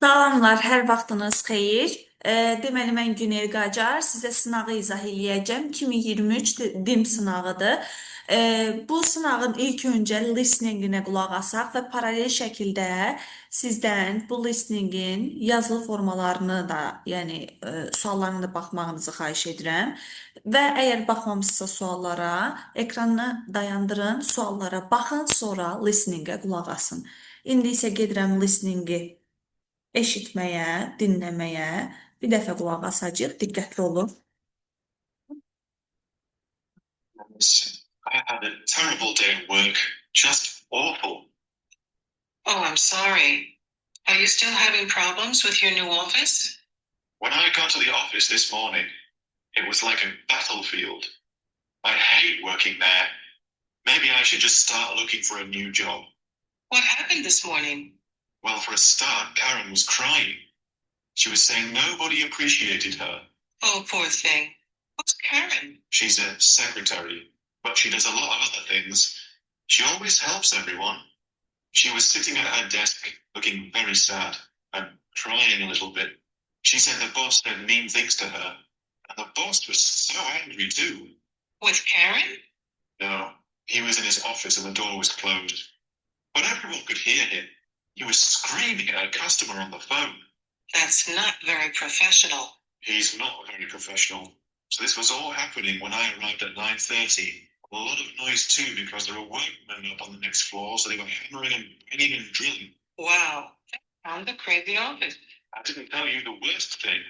Salamlar, hər vaxtınız xeyir. Deməli, mən Günel Qacar sizə sınağı izah eləyəcəm. 2023 DİM sınağıdır. Bu sınağın ilk öncə listeninginə qulaq asaq və paralel şəkildə sizdən bu listeningin yazılı formalarını da, yəni suallarına da baxmağınızı xahiş edirəm. Və əgər baxmamısınızsa suallara, ekranı dayandırın, suallara baxın, sonra listeningə qulaq asın. İndi isə gedirəm listeningi eşitməyə, dinləməyə bir dəfə qulaq asacağıq. Diqqətli olun. I had a terrible day at work. Just awful. Oh, I'm sorry. Are you still having problems with your new office? When I got to the office this morning, it was like a battlefield. I hate working there. Maybe I should just start looking for a new job. What happened this morning? Well, for a start, Karen was crying. She was saying nobody appreciated her. Oh, poor thing. Who's Karen? She's a secretary, but she does a lot of other things. She always helps everyone. She was sitting at her desk, looking very sad and crying a little bit. She said the boss said mean things to her, and the boss was so angry too. With Karen? No, he was in his office and the door was closed. But everyone could hear him. He was screaming at a customer on the phone. That's not very professional. He's not very professional. So this was all happening when I arrived at 9:30. A lot of noise too because there were workmen up on the next floor, so they were hammering and banging and drilling. Wow. That sounds a crazy office. I didn't tell you the worst thing.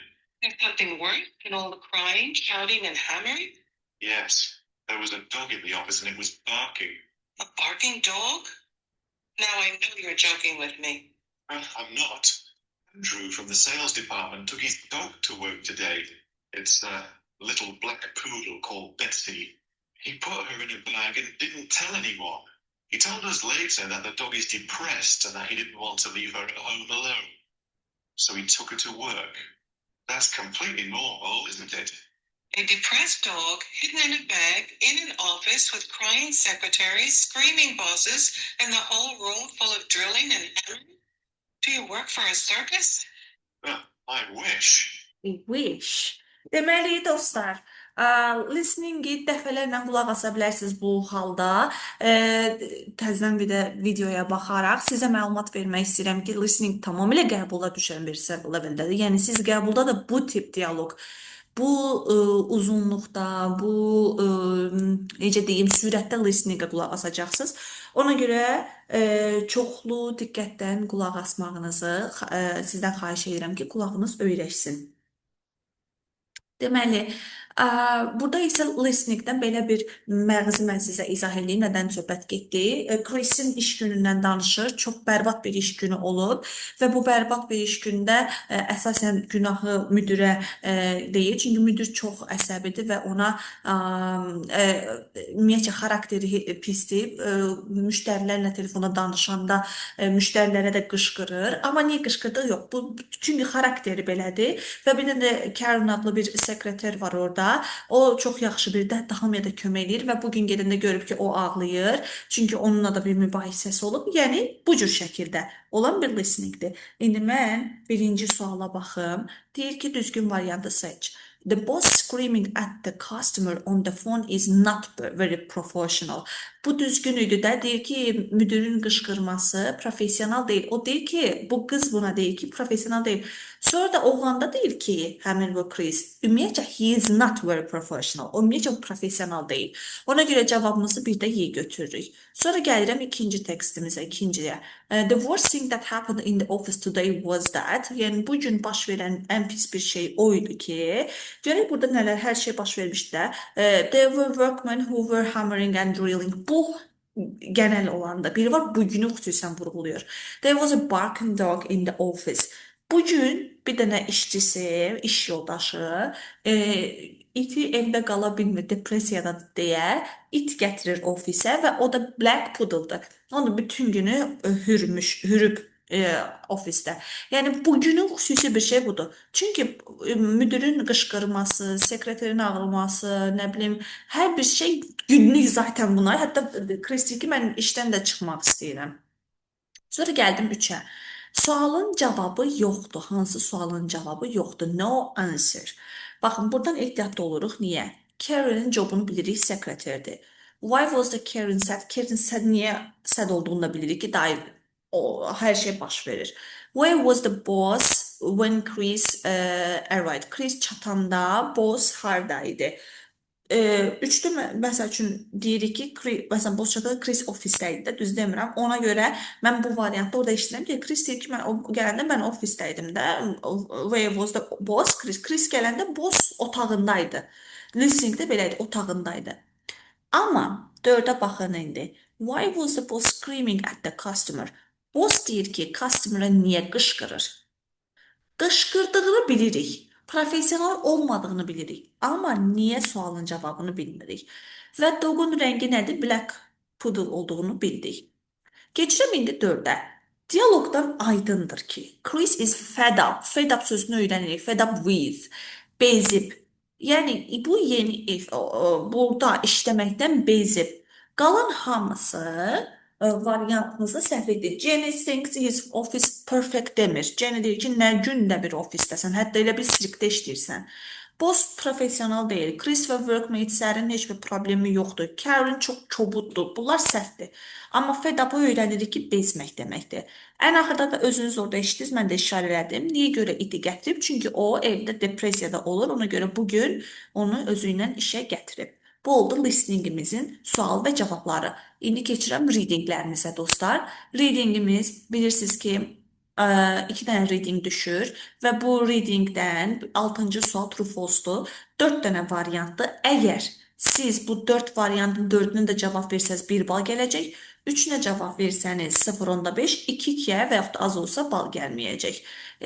There's something worse than all the crying, shouting, and hammering? Yes, there was a dog in the office and it was barking. A barking dog? Now I know you're joking with me. Well, I'm not. Andrew from the sales department took his dog to work today. It's a little black poodle called Betsy. He put her in a bag and didn't tell anyone. He told us later that the dog is depressed and that he didn't want to leave her at home alone. So he took her to work. That's completely normal, isn't it? A depressed dog hidden in a bag in an office with crying secretaries, screaming bosses, and the whole room full of drilling and hammering? Do you work for a circus? Well, I wish. Wish. Deməli, dostlar, listeningi dəfələrlə qulaq asa bilərsiniz bu halda. Təzədən bir də videoya baxaraq sizə məlumat vermək istəyirəm ki, listening tamamilə qəbula düşən bir levəldədir. Yəni siz qəbulda da bu tip dialoq, bu uzunluqda, bu necə deyim, sürətdə listeningə qulaq asacaqsınız. Ona görə çoxlu diqqətdən qulaq asmağınızı sizdən xahiş edirəm ki, qulağınız öyrəşsin. Deməli, burada isə listeningdən belə bir məğzi mən sizə izah edeyim, nədən söhbət getdi. Chris'in iş günündən danışır, çox bərbad bir iş günü olub və bu bərbad bir iş gündə əsasən günahı müdirə deyir, çünki müdir çox əsəbidir və ona ümumiyyətcə xarakteri pisdir. Müştərilərlə telefonda danışanda müştərilərə də qışqırır, amma niyə qışqırdığı yox, çünki xarakteri belədir və bir də Karen adlı bir sekreter var orada. O çox yaxşı bir də hamıya da kömək edir və bugün gedəndə görüb ki, o ağlayır. Çünki onunla da bir mübahisəsi olub. Yəni bu cür şəkildə olan bir listeningdir. İndi mən birinci suala baxım. Deyir ki, düzgün variantı seç. The boss screaming at the customer on the phone is not very professional. Bu düzgün idi də. Deyir ki, müdürün qışqırması profesional deyil. O deyir ki, bu qız buna deyir ki, profesional deyil. Sonra da oğlanda deyir ki, həmin bu Chris, ümumiyyətcə he is not very professional. O ümumiyyətcə profesional deyil. Ona görə cavabımızı bir də Y götürürük. Sonra gəlirəm ikinci tekstimizə, ikinciyə. The worst thing that happened in the office today was that. Yəni bu gün baş verən ən pis bir şey o idi ki, görək burada nələr, hər şey baş vermişdi də. There were workmen who were hammering and drilling. Bu genel olanda biri var, bugünü xüsusən vurğuluyor. There was a barking dog in the office. Bugün bir dənə işçisi, iş yoldaşı iti evdə qala bilmir, depressiyadadır deyə it gətirir ofisə və o da black poodle'dır. Onu bütün günü hürüb ofisdə. Yəni bugünün xüsusi bir şey budur. Çünki müdirin qışqırması, sekreterin ağlaması, nə bilim, hər bir şey günlük zaten bunlar. Hətta Chris deyir ki, mən işdən də çıxmaq istəyirəm. Sonra gəldim 3-ə. Sualın cavabı yoxdur. Hansı sualın cavabı yoxdur? No answer. Baxın, buradan ehtiyatlı oluruq. Niyə? Karen'in jobunu bilirik, sekreterdir. Why was the Karen sad? Karen sad niyə sad olduğunu da bilirik ki, dair o hər şey baş verir. Where was the boss when Chris arrived? Chris çatanda boss hardaydı? Üçdə məsəl üçün deyirik ki, məsələn, Bozçada Chris ofisdə idi də, düz demirəm. Ona görə mən bu variantda orada işləyirəm ki, Chris deyir ki, mən gələndə mən ofisdə idim də. Where was the boss? Chris gələndə boss otağındaydı. Listening də belə idi, otağındaydı. Amma 4-ə baxın indi. Why was the boss screaming at the customer? Boss deyir ki, customer'a niyə qışqırır? Qışqırdığını bilirik. Professional olmadığını bilirik. Amma niyə sualın cavabını bilmirik. Və Dogun rəngi nədir? Black poodle olduğunu bildik. Keçirəm indi 4-ə. Diyaloqdan aydındır ki, Chris is fed up. Fed up sözünü öyrənirik. Fed up with. Bezib. Yəni bu yeni ev burada işləməkdən bezib. Qalan hamısı variantımızda səhv edir. Jenny thinks his office perfect demir. Jenny deyir ki, nə gün də bir ofisdəsən, hətta elə bir sirkdə işləyirsən. Boss professional deyil. Chris və workmateslərin heç bir problemi yoxdur. Karen çox kobuddur. Bunlar səhvdir. Amma fed up-ı öyrənirik ki, bezmək deməkdir. Ən axırda da özünüz orada eşitdiniz, mən də işarə elədim. Niyə görə iti gətirib? Çünki o evdə depressiyada olur. Ona görə bugün onu özü ilə işə gətirib. Bu oldu listeningimizin sual və cavabları. İndi keçirəm readinglərimizə dostlar. Readingimiz bilirsiniz ki, 2 dənə reading düşür və bu readingdən 6-cı sual true false-dur. 4 dənə variantdır. Əgər siz bu 4 variantın 4-ünə də cavab versəz 1 bal gələcək. 3-ünə cavab versəniz 0.5, 2-2-yə və yaxud da az olsa bal gəlməyəcək.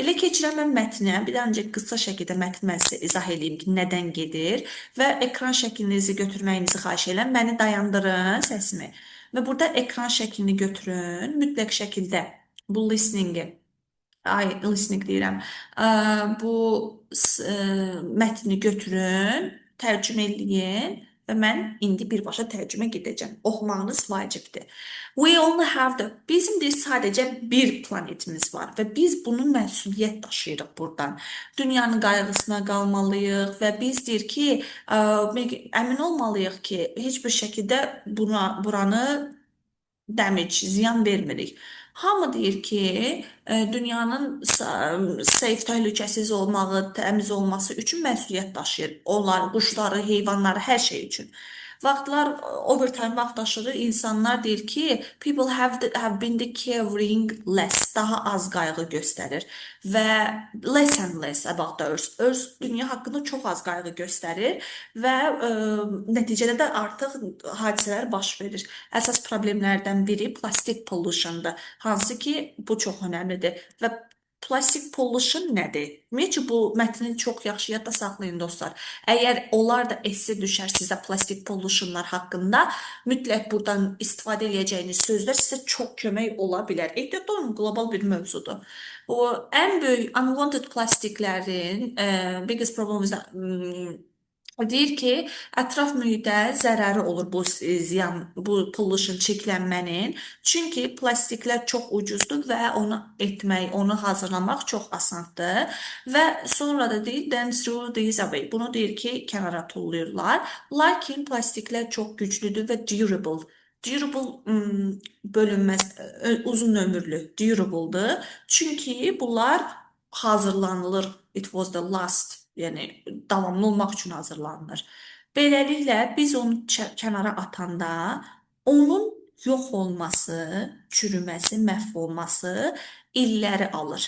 Elə keçirəm mən mətnə, bir də ancaq qısa şəkildə mətn mən sizə izah edeyim ki, nədən gedir və ekran şəklinizi götürməyinizi xahiş edirəm. Məni dayandırın səsimi və burada ekran şəklini götürün. Mütləq şəkildə bu listeningi listening deyirəm. Bu mətni götürün, tərcümə eləyin və mən indi birbaşa tərcümə gedəcəm. Oxumağınız vacibdir. We only have bizim deyir sadəcə bir planetimiz var və biz bunun məsuliyyət daşıyırıq buradan. Dünyanın qayğısına qalmalıyıq və biz deyir ki, əmin olmalıyıq ki, heç bir şəkildə buranı ziyan vermirik. Hamı deyir ki, dünyanın safe, təhlükəsiz olmağı, təmiz olması üçün məsuliyyət daşıyır. Onlar, quşları, heyvanları, hər şey üçün. Vaxtlar, overtime vaxt aşırı insanlar deyir ki, people have been caring less, daha az qayğı göstərir və less and less about the earth. Earth dünya haqqında çox az qayğı göstərir və nəticədə də artıq hadisələr baş verir. Əsas problemlərdən biri plastik pollution'dır. Hansı ki, bu çox önəmlidir və plastik pollution nədir? Ümumiyyətcə, bu mətni çox yaxşı yadda saxlayın dostlar. Əgər onlar da esse düşər sizə plastik pollutionlar haqqında, mütləq buradan istifadə edəcəyiniz sözlər sizə çox kömək ola bilər. Ehtiyatlı olun, qlobal bir mövzudur. O, ən böyük unwanted plastiklərin biggest problem is deyir ki, ətraf mühitə zərəri olur bu ziyan, bu pollution çirklənmənin. Çünki plastiklər çox ucuzdur və onu etmək, onu hazırlamaq çox asandır. Və sonra da deyir, then throw these away. Bunu deyir ki, kənara tullayırlar. Lakin plastiklər çox güclüdür və durable. Durable bölünməz, uzun ömürlü, durable'dır. Çünki bunlar hazırlanılır. It was the last, yəni davamlı olmaq üçün hazırlanılır. Beləliklə biz onu kənara atanda onun yox olması, çürüməsi, məhv olması illəri alır.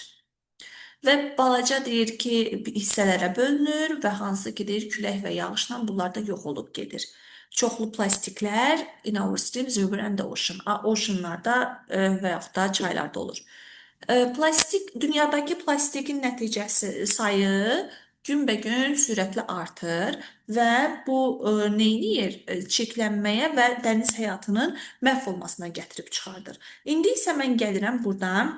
Və balaca deyir ki, hissələrə bölünür və hansı ki deyir külək və yağışla bunlar da yox olub gedir. Çoxlu plastiklər in our streams, river and the ocean. Oceanlarda və yaxud da çaylarda olur. Dünyadakı plastikin nəticəsi sayı günbəgün sürətlə artır və bu neyniyir? Çirklənməyə və dəniz həyatının məhv olmasına gətirib çıxardır. İndi isə mən gəlirəm buradan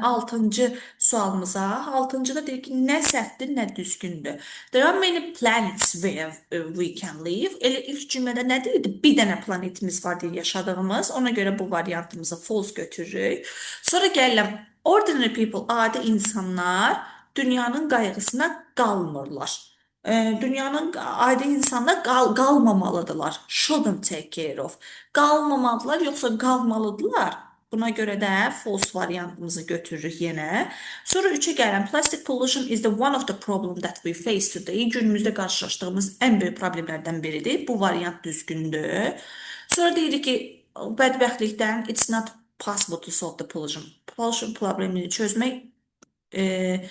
Altıncı sualımıza. Altıncıda deyir ki, nə səhvdir, nə düzgündür. There are many planets where we can live. Elə ilk cümlədə nə deyirdi? Bir dənə planetimiz var deyə yaşadığımız. Ona görə bu variantımızı false götürürük. Sonra gəlirəm. Ordinary people, adi insanlar dünyanın qayğısına qalmırlar. Dünyanın adi insanlar qalmamalıdırlar. Shouldn't take care of. Qalmamalıdırlar yoxsa qalmalıdırlar? Buna görə də false variantımızı götürürük yenə. Sonra 3-ə gələm. Plastic pollution is the one of the problem that we face today. Günümüzdə qarşılaşdığımız ən böyük problemlərdən biridir. Bu variant düzgündür. Sonra deyirik ki, bədbəxtlikdən it's not possible to solve the pollution. Pollution problemini çözmək e,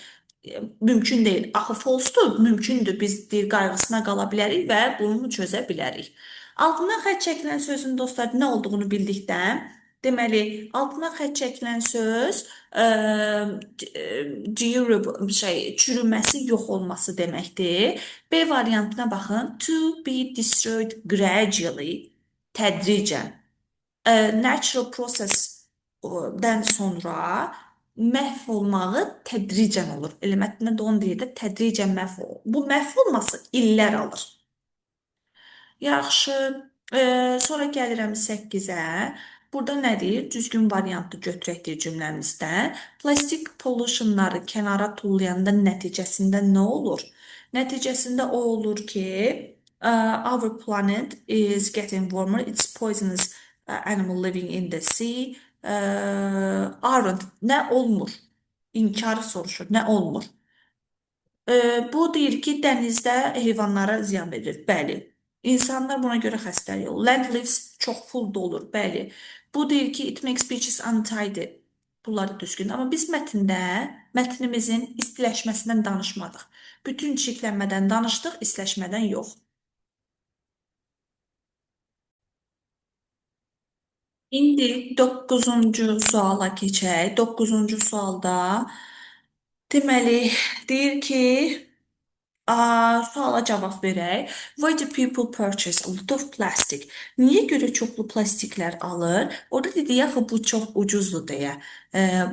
mümkün deyil. Axı false-dur, mümkündür. Biz deyir qayğısına qala bilərik və bunu çözə bilərik. Altından xətt çəkilən sözün dostlar nə olduğunu bildikdən, deməli, altından xətt çəkilən söz çürüməsi, yox olması deməkdir. B variantına baxın. To be destroyed gradually, tədricən. Natural process-dən sonra məhv olmağı tədricən olur. Elə mətndə də onu deyir də, tədricən məhv olur. Bu məhv olması illər alır. Yaxşı, sonra gəlirəm 8-ə. Burada nə deyir? Düzgün variantı götürək deyir cümləmizdən. Plastik pollutionları kənara tullayanda nəticəsində nə olur? Nəticəsində o olur ki, our planet is getting warmer, it's poisonous animal living in the sea. Aren't, nə olmur? İnkarı soruşur, nə olmur? Bu deyir ki, dənizdə heyvanlara ziyan verir. Bəli. İnsanlar buna görə xəstəlik olur. Land lives çox full olur. Bəli. Bu deyir ki, it makes beaches untidy. Bunları düzgün. Amma biz mətnimizin istiləşməsindən danışmadıq. Bütün çirklənmədən danışdıq, istiləşmədən yox. İndi 9-cu suala keçək. 9-cu sualda deməli deyir ki, suala cavab verək. Why do people purchase a lot of plastic? Niyə görə çoxlu plastiklər alır? Orada dedi axı bu çox ucuzdur deyə.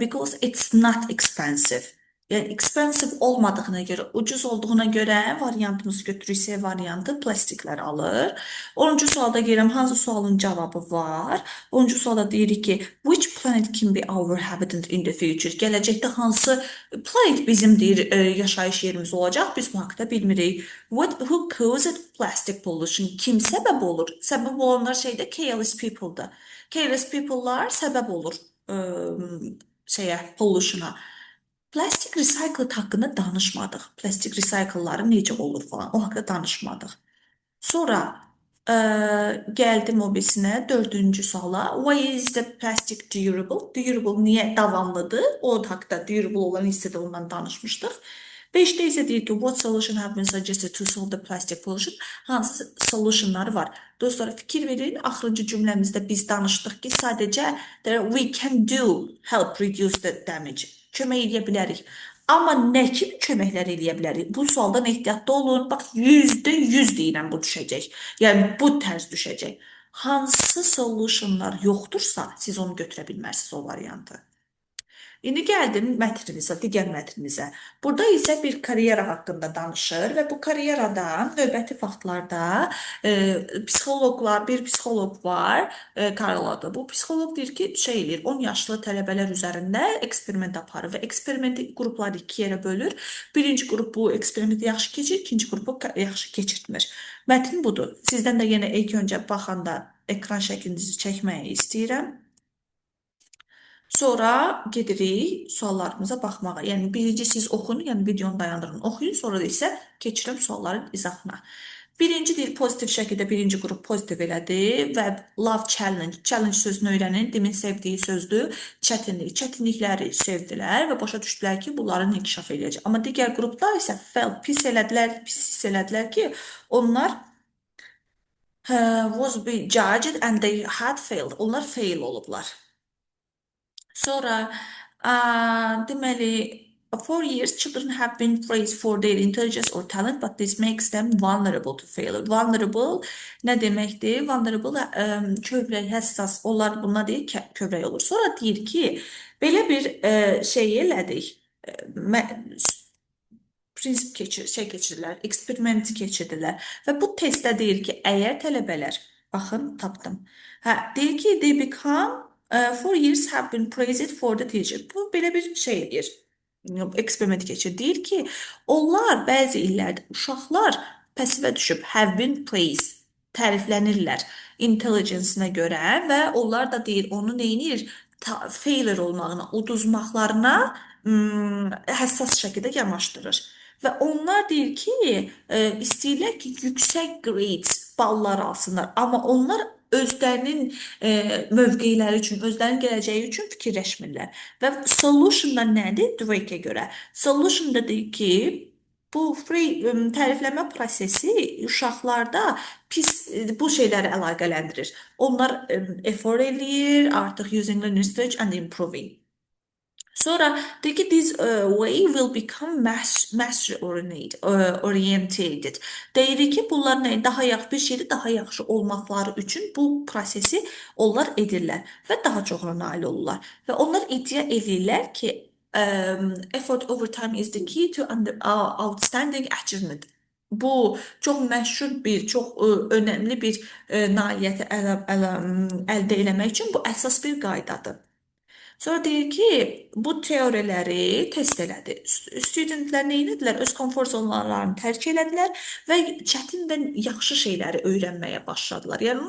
Because it's not expensive. Yəni expensive olmadığına görə, ucuz olduğuna görə variantımızı götürürük. C variantı plastiklər alır. 10-cu sualda gəlirəm, hansı sualın cavabı var? 10-cu sualda deyirik ki, which planet can be our habitat in the future? Gələcəkdə hansı planet bizim deyir yaşayış yerimiz olacaq? Biz bu haqda bilmirik. Who caused plastic pollution? Kim səbəb olur? Səbəb olanlar şeydə careless people'dır. Careless people'lar səbəb olur pollution'a. Plastik recycling haqqında danışmadıq. Plastik recycle'ları necə olur falan. O haqda danışmadıq. Sonra gəldim o birisinə, 4-cü suala. Why is the plastic durable? Durable niyə davamlıdır? O haqda durable olan hissədə ondan danışmışdıq. 5-də isə deyir ki, what solution have been suggested to solve the plastic pollution? Hansı solutionları var? Dostlar, fikir verin, axırıncı cümləmizdə biz danışdıq ki, sadəcə we can do help reduce the damage. Kömək edə bilərik. Amma nə kimi köməklər eləyə bilərik? Bu sualdan ehtiyatlı olun. Bax, %100 deyirəm bu düşəcək. Yəni, bu tərz düşəcək. Hansı solutionlar yoxdursa, siz onu götürə bilmərsiniz o variantı. İndi gəldim mətnimizə, digər mətnimizə. Burada isə bir karyera haqqında danışır və bu karyerada növbəti vaxtlarda bir psixoloq var, Karl adı. Bu psixoloq deyir ki, eləyir, 10 yaşlı tələbələr üzərində eksperiment aparır və eksperimenti qrupları 2 yerə bölür. Birinci qrup bu eksperimenti yaxşı keçir, ikinci qrupu yaxşı keçirtmir. Mətn budur. Sizdən də yenə ilk öncə baxanda ekran şəklinizi çəkməyi istəyirəm. Sonra gedirik suallarımıza baxmağa. Yəni, birinci siz oxuyun, yəni videonu dayandırın, oxuyun, sonra da isə keçirəm sualların izahına. Birinci deyil, pozitiv şəkildə birinci qrup pozitiv elədi və love challenge, challenge sözünü öyrənin, demin sevdiyi sözdür, çətinlikləri sevdilər və başa düşdülər ki, bunların inkişaf edəcək. Amma digər qruplar isə pis hiss elədilər ki, onlar was be judged and they had failed. Onlar fail olublar. Sonra deməli For years, children have been praised for their intelligence or talent, but this makes them vulnerable to failure. Vulnerable nə deməkdir? Vulnerable kövrək, həssas. Onlar buna deyir ki, kövrək olur. Sonra deyir ki, belə bir şey elədik. Prinsip keçirdilər, eksperiment keçirdilər və bu testdə deyir ki, əgər tələbələr, baxın, tapdım. Deyir ki, they become for years have been praised for the teacher. Bu belə bir şeydir. Eksperiment keçir. Deyir ki, onlar bəzi illərdə uşaqlar pəsivə düşüb have been praised, təriflənirlər intelligence-nə görə və onlar da deyir, onu neyinir? Failure olmağına, uduzmaqlarına həssas şəkildə yanaşdırır. Və onlar deyir ki, istəyirlər ki, yüksək grades, ballar alsınlar. Amma onlar özlərinin mövqeləri üçün, özlərinin gələcəyi üçün fikirləşmirlər. Və solution da nədir? Dweck'e görə. Solution da deyir ki, bu tərifləmə prosesi uşaqlarda pis bu şeyləri əlaqələndirir. Onlar effort eləyir, artıq using learning strategy and improving. Sonra deyir ki, this way will become mastery oriented. Deyir ki, bunlar nə? Daha yaxşı bir şeydə daha yaxşı olmaqları üçün bu prosesi onlar edirlər və daha çoxuna nail olurlar. Və onlar iddia edirlər ki, effort over time is the key to outstanding achievement. Bu çox məşhur bir, çox önəmli bir nailiyyəti əldə eləmək üçün bu əsas bir qaydadır. Sonra deyir ki, bu teoriləri test elədi. Studentlər nə etdilər? Öz konfor zonlarını tərk elədilər və çətin və yaxşı şeyləri öyrənməyə başladılar. Yəni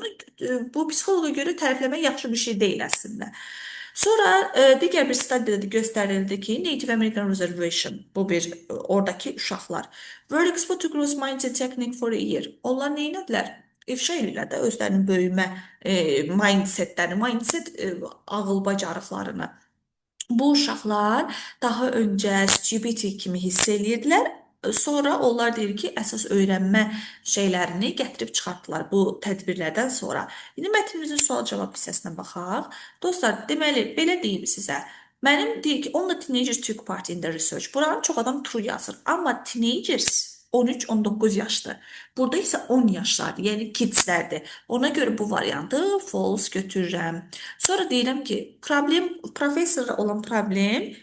bu psixoloqa görə tərifləmək yaxşı bir şey deyil əslində. Sonra digər bir studydə də göstərildi ki, Native American Reservation, bu bir oradakı uşaqlar. Were exposed to growth mindset technique for a year. Onlar nə etdilər? İfşa edirlər də özlərinin böyümə mindsetlərini, mindset ağıl bacarıqlarını. Bu uşaqlar daha öncə stupidity kimi hiss edirdilər. Sonra onlar deyir ki, əsas öyrənmə şeylərini gətirib çıxartdılar bu tədbirlərdən sonra. İndi mətnimizin sual-cavab hissəsinə baxaq. Dostlar, deməli, belə deyim sizə. Mənim deyir ki, only teenagers took part in the research. Buranın çox adam true yazır. Amma teenagers 13-19 yaşdır. Burada isə 10 yaşlardır, yəni kidslərdir. Ona görə bu variantı false götürürəm. Sonra deyirəm ki, professorla olan problem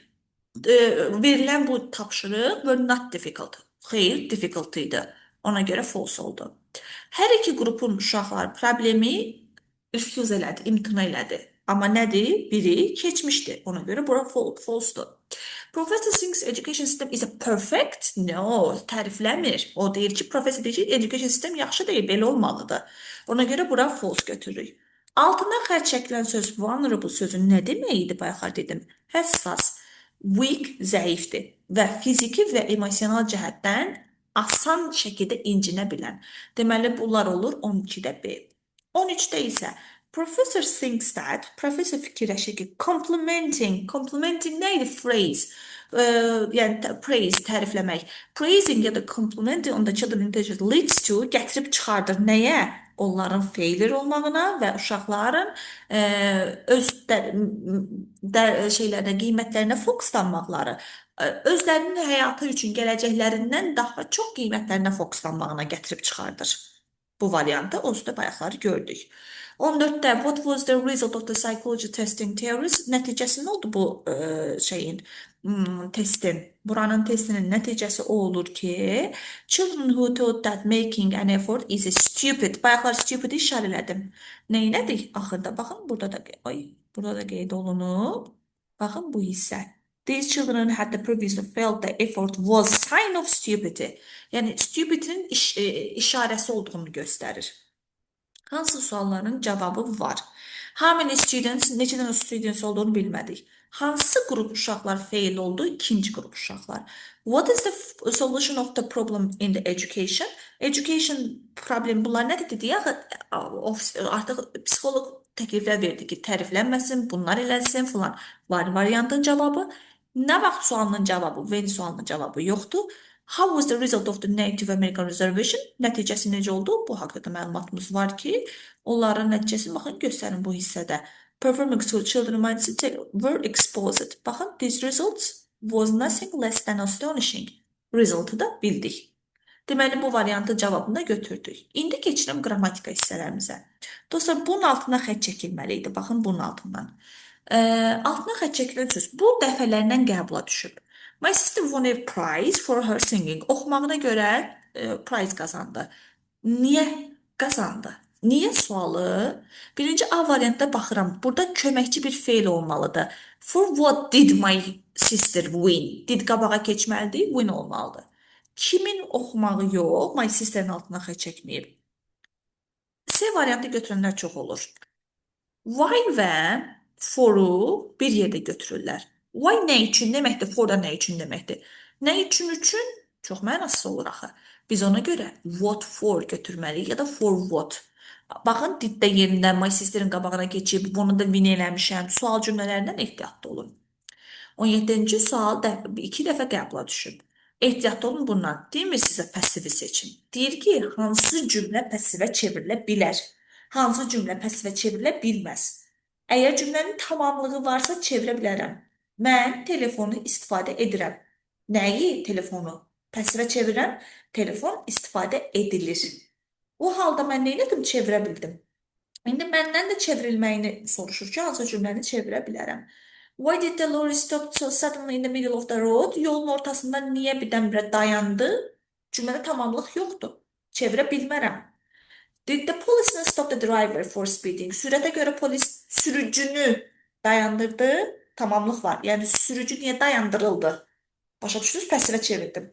verilən bu tapşırıq were not difficult. Xeyr, difficult idi. Ona görə false oldu. Hər iki qrupun uşaqlar problemi refuse elədi, imtina elədi. Amma nədir? Biri keçmişdi. Ona görə bura false-dur. Professor thinks education system is a perfect. No, tərifləmir. O deyir ki, professor deyir ki, education system yaxşı deyil, belə olmalıdır. Ona görə bura false götürürük. Altından xətt çəkilən söz vulnerable sözün nə demək idi? Bayaqlar dedim. Həssas, weak, zəifdir və fiziki və emosional cəhətdən asan şəkildə incinə bilən. Deməli, bunlar olur 12-də B. 13-də isə Professor thinks that, professor fikirləşir ki, complimenting nə idi? Phrase, yəni praise, tərifləmək. Praising ya da complimenting on the children intelligence leads to, gətirib çıxardır nəyə? Onların failure olmağına və uşaqların öz şeylərinə, qiymətlərinə fokuslanmaqları, özlərinin həyatı üçün gələcəklərindən daha çox qiymətlərinə fokuslanmağına gətirib çıxardır. Bu variantı onsuz bayaqları gördük. 14-də what was the result of the psychology testing theories? Nəticəsi nə oldu bu testin? Buranın testinin nəticəsi o olur ki, children who thought that making an effort is stupid. Bayaqlar stupid işarə elədim. Neynədik? Axırda baxın, burada da qeyd olunub. Baxın bu hissə. These children had the previously felt the effort was sign of stupidity. Yəni stupidin işarəsi olduğunu göstərir. Hansı sualların cavabı var? How many students, neçə dənə students olduğunu bilmədik. Hansı qrup uşaqlar fail oldu? İkinci qrup uşaqlar. What is the solution of the problem in the education? Education problem bunlar nədir dedik? Artıq psixoloq təkliflər verdi ki, təriflənməsin, bunlar eləsin filan. Variantın cavabı. Nə vaxt sualının cavabı? When sualının cavabı yoxdur. How was the result of the Native American Reservation? Nəticəsi necə oldu? Bu haqqında məlumatımız var ki, onların nəticəsi, baxın, göstərin bu hissədə. Performing children mindset were exposed. Baxın, these results was nothing less than astonishing. Result'u da bildik. Deməli, bu variantı cavabını da götürdük. İndi keçirəm qrammatika hissələrimizə. Dostlar, bunun altına xətt çəkilməli idi. Baxın, bunun altından. Altına xətt çəkilən söz bu dəfələrlə qəbula düşüb. My sister won a prize for her singing. Oxumağına görə prize qazandı. Niyə qazandı? Niyə sualı? Birinci A variantda baxıram. Burada köməkçi bir feil olmalıdır. For what did my sister win? Did qabağa keçməlidir, win olmalıdır. Kimin oxumağı yox, my sister'ın altına xətt çəkməyib. C variantı götürənlər çox olur. Why və for'u bir yerdə götürürlər. Why nə üçün deməkdir, for da nə üçün deməkdir. Nə üçün çox mənasız olur axı. Biz ona görə what for götürməliyik ya da for what. Baxın, diddə yerində my sister'ın qabağına keçib, bunu da win eləmişəm. Sual cümlələrindən ehtiyatlı olun. 17-ci sual 2 dəfə qəbula düşüb. Ehtiyatlı olun bundan. Deyilmir sizə pasivi seçin. Deyir ki, hansı cümlə pasivə çevrilə bilər? Hansı cümlə pasivə çevrilə bilməz? Əgər cümlənin tamamlığı varsa çevirə bilərəm. Mən telefonu istifadə edirəm. Nəyi? Telefonu. Pasivə çevirəm. Telefon istifadə edilir. O halda mən nə edim? Çevirə bildim. İndi məndən də çevrilməyini soruşur ki, hansı cümləni çevirə bilərəm. Why did the lorry stop so suddenly in the middle of the road? Yolun ortasında niyə birdən-birə dayandı? Cümlədə tamamlıq yoxdur. Çevirə bilmərəm. Did the policeman stop the driver for speeding? Sürətə görə polis sürücünü dayandırdı. Tamamlıq var. Yəni sürücü niyə dayandırıldı? Başa düşdünüz? Pasivə çevirdim.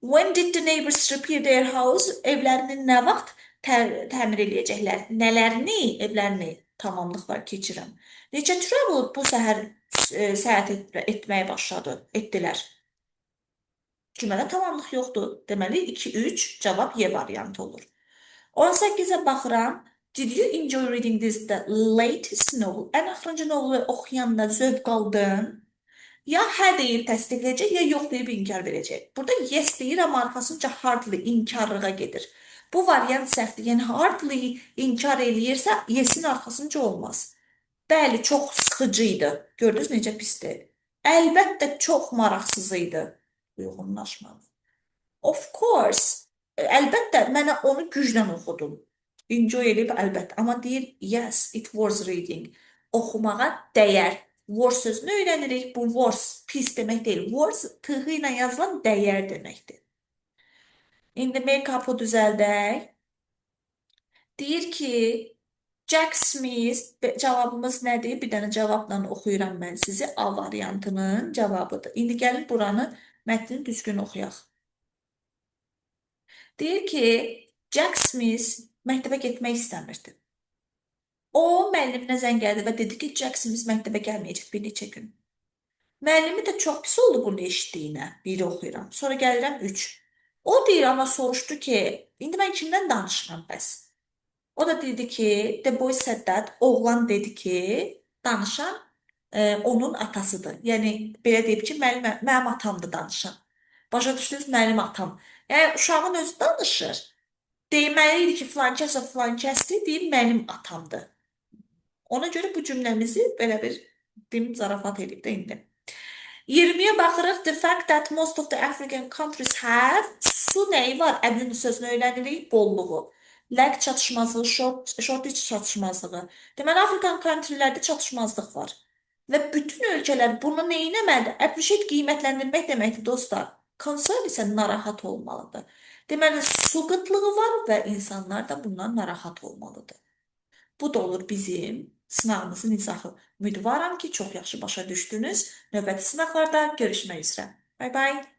When did the neighbors repair their house? Evlərini nə vaxt təmir eləyəcəklər? Nələrini? Evlərini. Tamamlıq var, keçirəm. Neçə travel bu səhər səyahət etməyə etdilər. Cümlədə tamamlıq yoxdur. Deməli, 2-3 cavab Y variantı olur. 18-ə baxıram. Did you enjoy reading this the latest novel? Ən axırıncı novelu oxuyanda zövq aldın. Ya hə deyib təsdiqləyəcək, ya yox deyib inkar verəcək. Burada yes deyir, amma arxasınca hardly inkarlığa gedir. Bu variant səhvdir. Yəni hardly inkar eləyirsə, yesin arxasınca olmaz. Bəli, çox sıxıcı idi. Gördünüz necə pisdir. Əlbəttə çox maraqsız idi. Uyğunlaşmadı. Of course. Əlbəttə mənə onu güclə oxudum. Enjoy eləyib əlbəttə. Amma deyir yes, it was reading. Oxumağa dəyər. Worse sözünü öyrənirik. Bu worse pis demək deyil. Worse tığı ilə yazılan dəyər deməkdir. İndi make-up'ı düzəldək. Deyir ki, Jack Smith cavabımız nədir? Bir dənə cavabla oxuyuram mən sizi. A variantının cavabıdır. İndi gəlin buranı mətnini düzgün oxuyaq. Deyir ki, Jack Smith məktəbə getmək istəmirdi. O, müəlliminə zəng gəldi və dedi ki, Jack Smith məktəbə gəlməyəcək bir neçə gün. Müəllimi də çox pis oldu bunu eşitdiyinə. Biri oxuyuram. Sonra gəlirəm 3. O deyir, amma soruşdu ki, indi mən kimdən danışıram bəs? O da dedi ki, the boy said that, oğlan dedi ki, danışan onun atasıdır. Yəni, belə deyib ki, mənim atamdır danışan. Başa düşdünüz, mənim atam. Yəni, uşağın özü danışır. Deməli idi ki, filankəsə filankəsdir, deyib mənim atamdır. Ona görə bu cümləmizi belə bir zarafat edib də indi. 20-yə baxırıq. The fact that most of the African countries have su nəyi var? Əmin sözünü öyrənirik, bolluğu. Lack çatışmazlığı, shortage çatışmazlığı. Deməli, Afrikan countrylərdə çatışmazlıq var. Və bütün ölkələr bunu neynəməlidir? Appreciate qiymətləndirmək deməkdir, dostlar. Concern isə narahat olmalıdır. Deməli, su qıtlığı var və insanlar da bundan narahat olmalıdır. Bu da olur bizim sınavımızın izahı. Ümidvaram ki, çox yaxşı başa düşdünüz. Növbəti sınavlarda görüşmək üzrə. Bye bye.